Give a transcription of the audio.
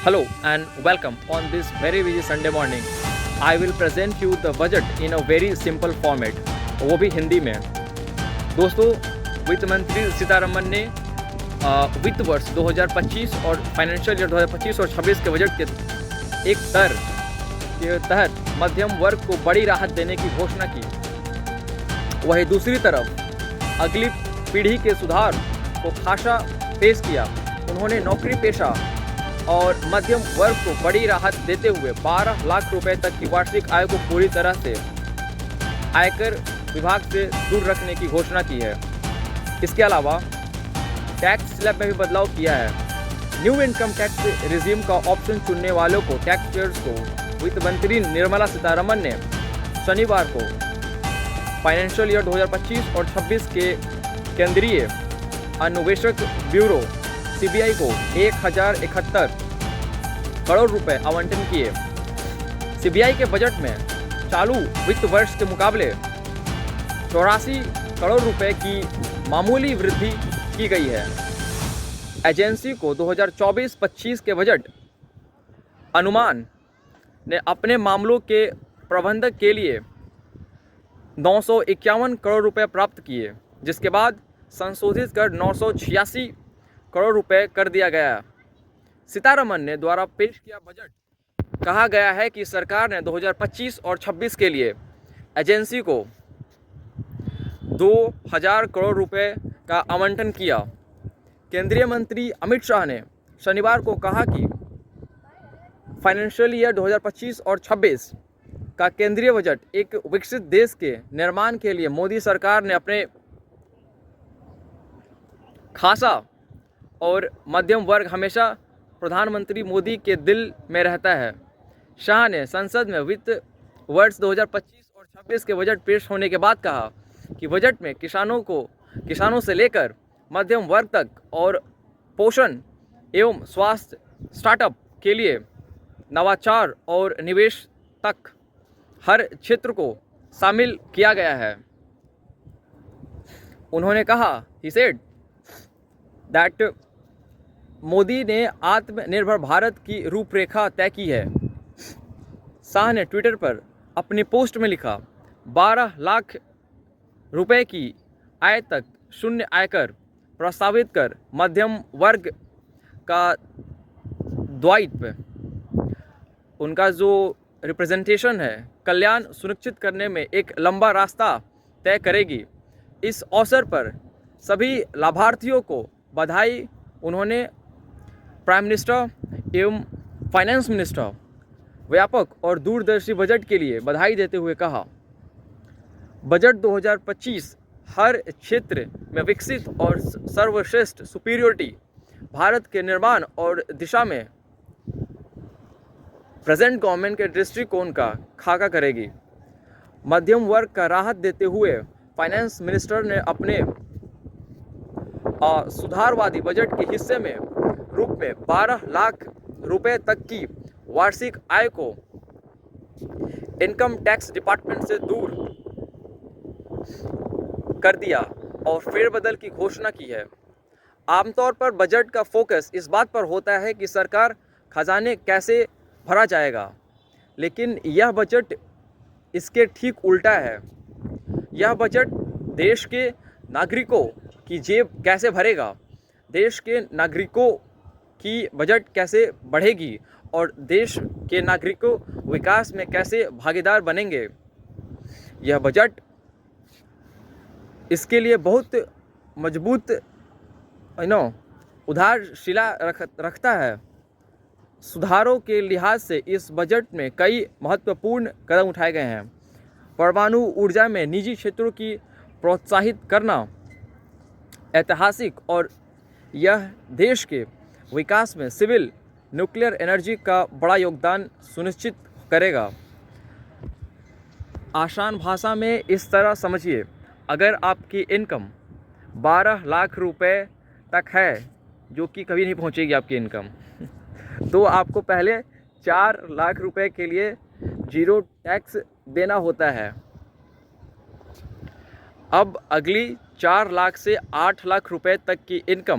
Hello and welcome on this very busy Sunday morning. I will present you the budget in a very simple format, वो भी हिंदी में। दोस्तों, वित्त मंत्री सीतारमण ने वित्त वर्ष 2025 और फाइनेंशियल ईयर 2025 और 26 के बजट के एक दर के तहत मध्यम वर्ग को बड़ी राहत देने की घोषणा की। वहीं दूसरी तरफ अगली पीढ़ी के सुधार को खासा पेश किया। उन्होंने नौकरी पेशा और मध्यम वर्ग को बड़ी राहत देते हुए 12 लाख रुपए तक की वार्षिक आय को पूरी तरह से आयकर विभाग से दूर रखने की घोषणा की है। इसके अलावा टैक्स स्लैब में भी बदलाव किया है। न्यू इनकम टैक्स रिजीम का ऑप्शन चुनने वालों को टैक्स पेयर्स को वित्त मंत्री निर्मला सीतारमण ने शनिवार को फाइनेंशियल ईयर 2025 और 26 के केंद्रीय अन्वेषक ब्यूरो सीबीआई को 1071 करोड़ रुपए आवंटन किए। सीबीआई के बजट में चालू वित्त वर्ष के मुकाबले 84 करोड़ रुपए की मामूली वृद्धि की गई है। एजेंसी को 2024-25 के बजट अनुमान ने अपने मामलों के प्रबंधन के लिए 951 करोड़ रुपए प्राप्त किए, जिसके बाद संशोधित कर 986 करोड़ रुपए कर दिया गया। सीतारमण ने द्वारा पेश किया बजट कहा गया है कि सरकार ने 2025 और 26 के लिए एजेंसी को 2000 करोड़ रुपए का आवंटन किया। केंद्रीय मंत्री अमित शाह ने शनिवार को कहा कि फाइनेंशियल ईयर 2025 और 26 का केंद्रीय बजट एक विकसित देश के निर्माण के लिए मोदी सरकार ने अपने खासा और मध्यम वर्ग हमेशा प्रधानमंत्री मोदी के दिल में रहता है। शाह ने संसद में वित्त वर्ष 2025 और 26 के बजट पेश होने के बाद कहा कि बजट में किसानों से लेकर मध्यम वर्ग तक और पोषण एवं स्वास्थ्य स्टार्टअप के लिए नवाचार और निवेश तक हर क्षेत्र को शामिल किया गया है। उन्होंने कहा ही सेड दैट मोदी ने आत्मनिर्भर भारत की रूपरेखा तय की है। शाह ने ट्विटर पर अपनी पोस्ट में लिखा, 12 लाख रुपए की आय तक शून्य आयकर प्रस्तावित कर मध्यम वर्ग का दायित्व, उनका जो रिप्रेजेंटेशन है, कल्याण सुनिश्चित करने में एक लंबा रास्ता तय करेगी। इस अवसर पर सभी लाभार्थियों को बधाई। उन्होंने प्राइम मिनिस्टर एवं फाइनेंस मिनिस्टर व्यापक और दूरदर्शी बजट के लिए बधाई देते हुए कहा, बजट 2025 हर क्षेत्र में विकसित और सर्वश्रेष्ठ सुपीरियरिटी भारत के निर्माण और दिशा में प्रेजेंट गवर्नमेंट के दृष्टिकोण का खाका करेगी। मध्यम वर्ग का राहत देते हुए फाइनेंस मिनिस्टर ने अपने सुधारवादी बजट के हिस्से में रूप में 12 लाख रुपए तक की वार्षिक आय को इनकम टैक्स डिपार्टमेंट से दूर कर दिया और फेरबदल की घोषणा की है। आमतौर पर बजट का फोकस इस बात पर होता है कि सरकार खजाने कैसे भरा जाएगा, लेकिन यह बजट इसके ठीक उल्टा है। यह बजट देश के नागरिकों की जेब कैसे भरेगा, देश के नागरिकों की बजट कैसे बढ़ेगी और देश के नागरिकों विकास में कैसे भागीदार बनेंगे। यह बजट इसके लिए बहुत मजबूत उधारशिला रखता है। सुधारों के लिहाज से इस बजट में कई महत्वपूर्ण कदम उठाए गए हैं। परमाणु ऊर्जा में निजी क्षेत्रों की प्रोत्साहित करना ऐतिहासिक और यह देश के विकास में सिविल न्यूक्लियर एनर्जी का बड़ा योगदान सुनिश्चित करेगा। आसान भाषा में इस तरह समझिए, अगर आपकी इनकम 12 लाख रुपए तक है, जो कि कभी नहीं पहुंचेगी आपकी इनकम तो आपको पहले 4 लाख रुपए के लिए जीरो टैक्स देना होता है। अब अगली 4 लाख से 8 लाख रुपए तक की इनकम